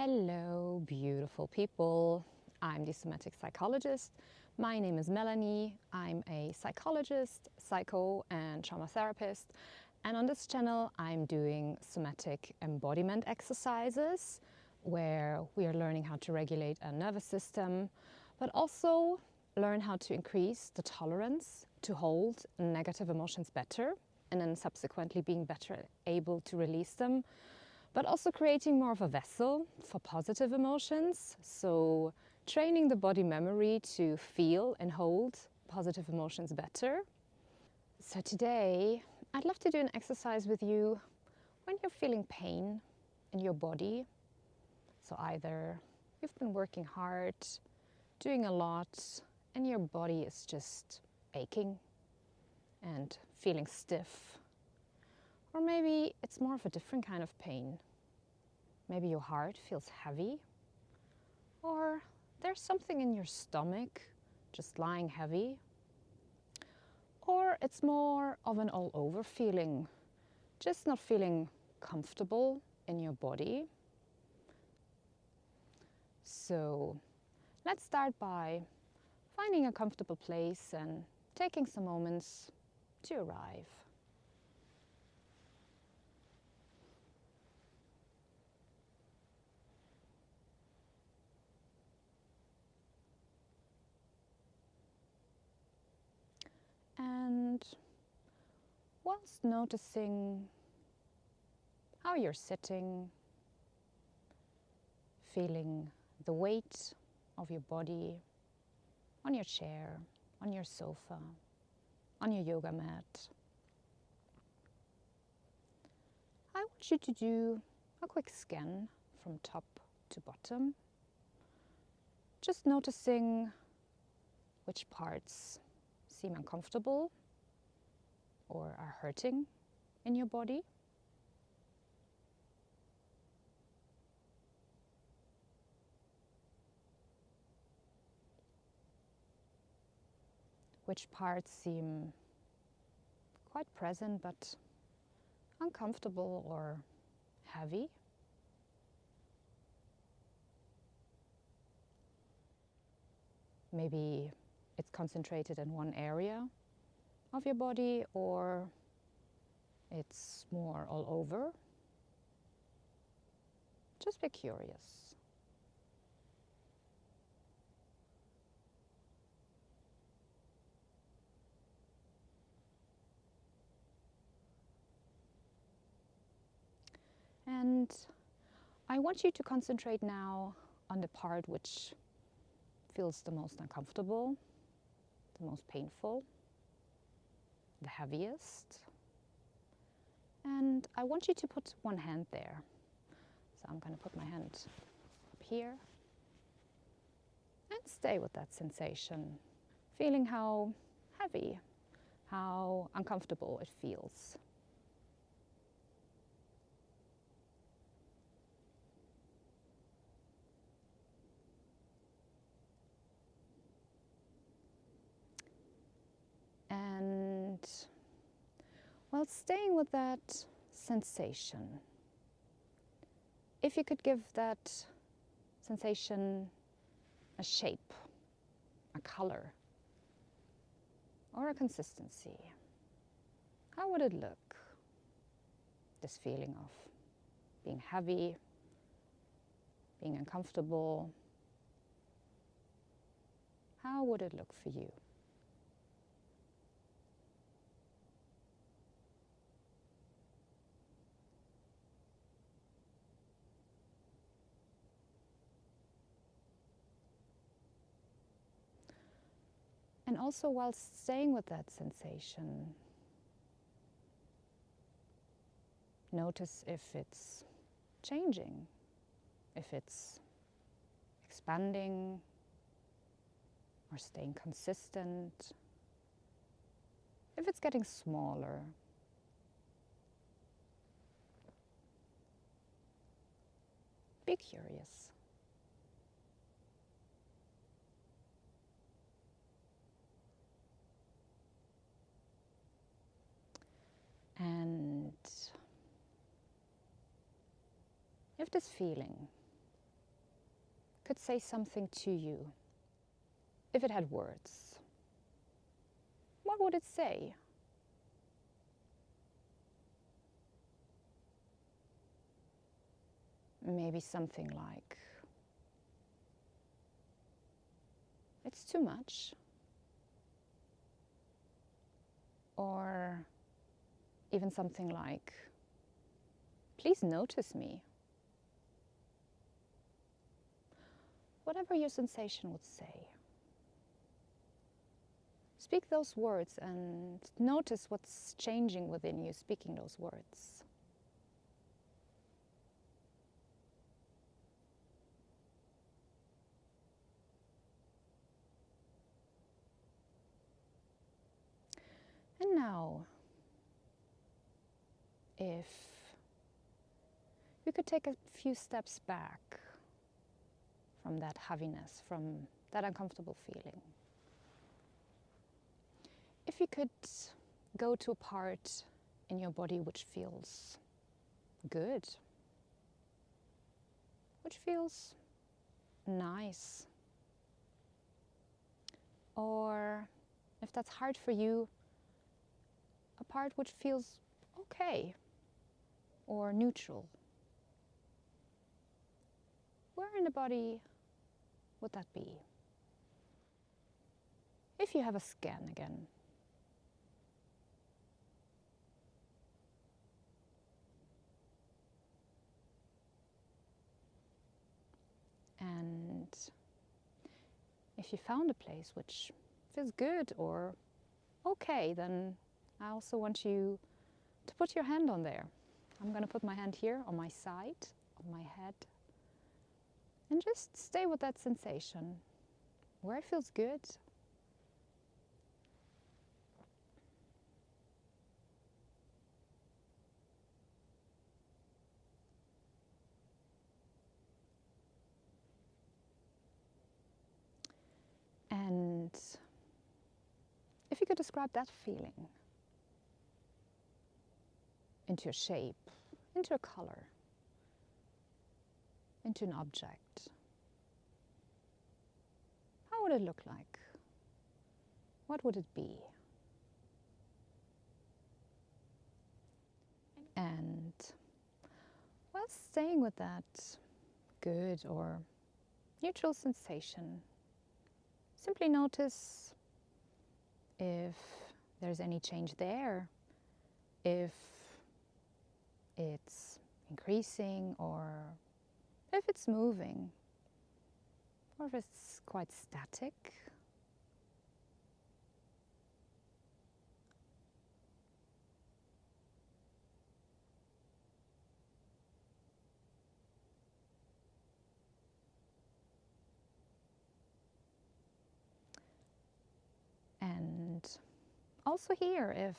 Hello, beautiful people. I'm the somatic psychologist. My name is Melanie. I'm a psychologist, psycho, and trauma therapist. And on this channel, I'm doing somatic embodiment exercises where we are learning how to regulate our nervous system, but also learn how to increase the tolerance to hold negative emotions better, and then subsequently being better able to release them, but also creating more of a vessel for positive emotions. So training the body memory to feel and hold positive emotions better. So today, I'd love to do an exercise with you when you're feeling pain in your body. So either you've been working hard, doing a lot, and your body is just aching and feeling stiff. Or maybe it's more of a different kind of pain. Maybe your heart feels heavy, or there's something in your stomach just lying heavy, or it's more of an all-over feeling, just not feeling comfortable in your body. So let's start by finding a comfortable place and taking some moments to arrive. And whilst noticing how you're sitting, feeling the weight of your body on your chair, on your sofa, on your yoga mat, I want you to do a quick scan from top to bottom, just noticing which parts seem uncomfortable or are hurting in your body. Which parts seem quite present but uncomfortable or heavy. Maybe it's concentrated in one area of your body, or it's more all over. Just be curious. And I want you to concentrate now on the part which feels the most uncomfortable, the most painful, the heaviest. And I want you to put one hand there. So I'm going to put my hand up here and stay with that sensation, feeling how heavy, how uncomfortable it feels. And while staying with that sensation, if you could give that sensation a shape, a color, or a consistency, how would it look? This feeling of being heavy, being uncomfortable, how would it look for you? And also, while staying with that sensation, notice if it's changing, if it's expanding or staying consistent, if it's getting smaller. Be curious. And if this feeling could say something to you, if it had words, what would it say? Maybe something like, it's too much. Or even something like, please notice me. Whatever your sensation would say. Speak those words and notice what's changing within you speaking those words. And now, if you could take a few steps back from that heaviness, from that uncomfortable feeling. If you could go to a part in your body which feels good, which feels nice, or if that's hard for you, a part which feels okay or neutral. Where in the body would that be? If you have a scan again. And if you found a place which feels good or okay, then I also want you to put your hand on there. I'm going to put my hand here on my side, on my head, and just stay with that sensation. Where it feels good. And if you could describe that feeling into a shape, into a color, into an object, how would it look like? What would it be? And while staying with that good or neutral sensation, simply notice if there's any change there, if it's increasing or if it's moving, or if it's quite static. And also here, if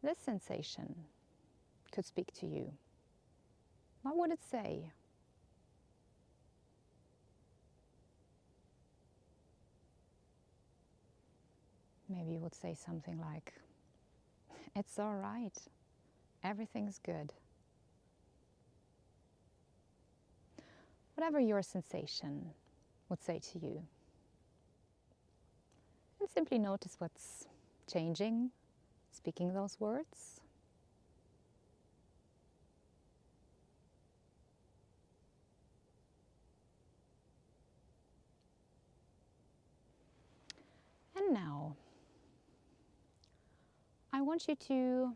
this sensation could speak to you, what would it say? Maybe you would say something like, it's all right, everything's good. Whatever your sensation would say to you. And simply notice what's changing, speaking those words. And now, I want you to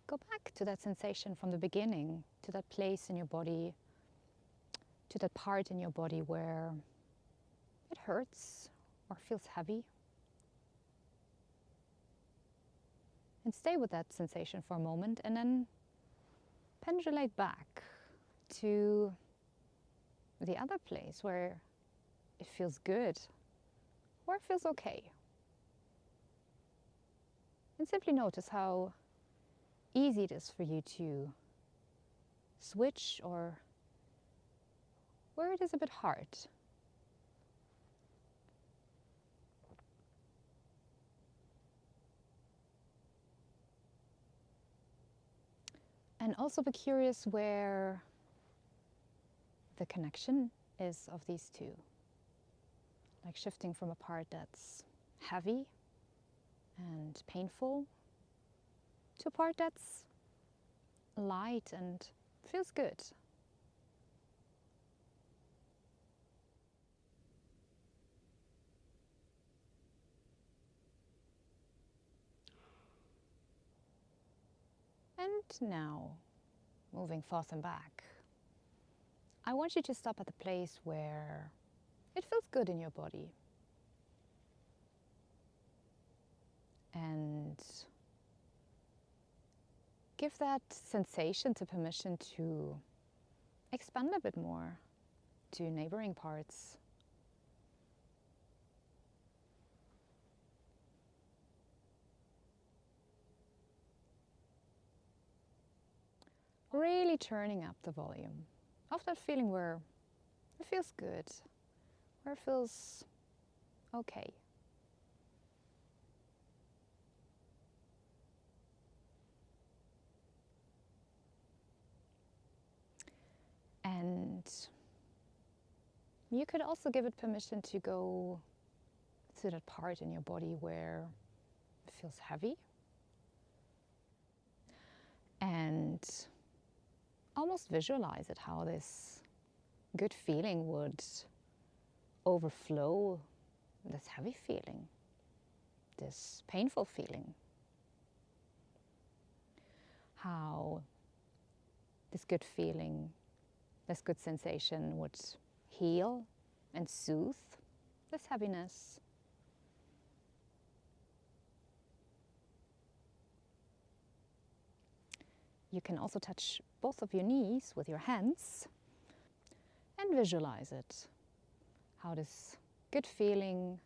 go back to that sensation from the beginning, to that place in your body, to that part in your body where it hurts or feels heavy. And stay with that sensation for a moment and then pendulate back to the other place where it feels good or it feels okay. And simply notice how easy it is for you to switch or where it is a bit hard. And also be curious where the connection is of these two. Like shifting from a part that's heavy and painful to a part that's light and feels good. And now, moving forth and back, I want you to stop at the place where it feels good in your body. And give that sensation to permission to expand a bit more to neighboring parts. Really turning up the volume of that feeling where it feels good, where it feels okay. And you could also give it permission to go to that part in your body where it feels heavy. And almost visualize it, how this good feeling would overflow this heavy feeling, this painful feeling. How this good feeling, this good sensation would heal and soothe this heaviness. You can also touch both of your knees with your hands and visualize it, how this good feeling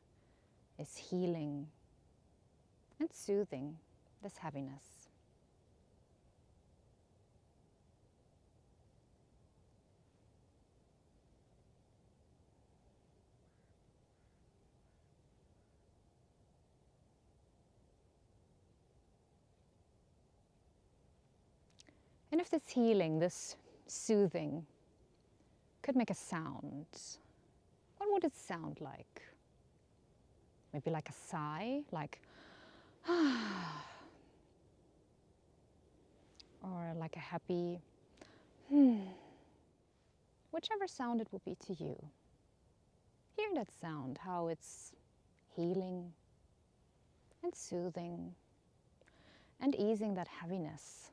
is healing and soothing this heaviness. And if this healing, this soothing, could make a sound, what would it sound like? Maybe like a sigh, like or like a happy whichever sound it will be to you. Hear that sound, how it's healing and soothing and easing that heaviness.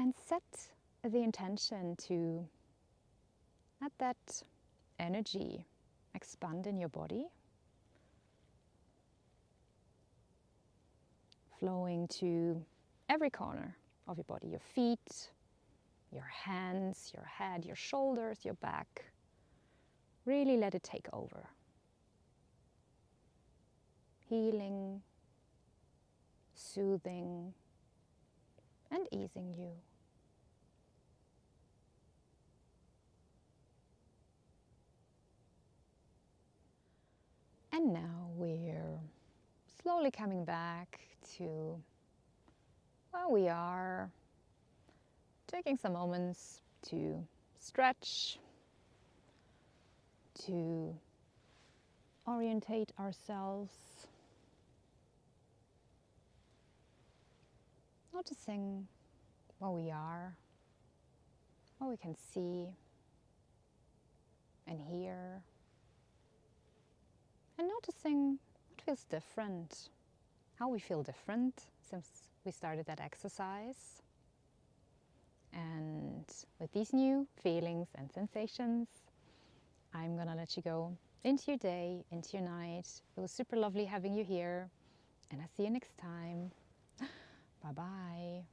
And set the intention to let that energy expand in your body, flowing to every corner of your body, your feet, your hands, your head, your shoulders, your back. Really let it take over. Healing, soothing, and easing you. And now we're slowly coming back to where we are, taking some moments to stretch, to orientate ourselves, noticing where we are, what we can see and hear, and noticing what feels different, how we feel different since we started that exercise. And with these new feelings and sensations, I'm gonna let you go into your day, into your night. It was super lovely having you here, and I'll see you next time. Bye-bye.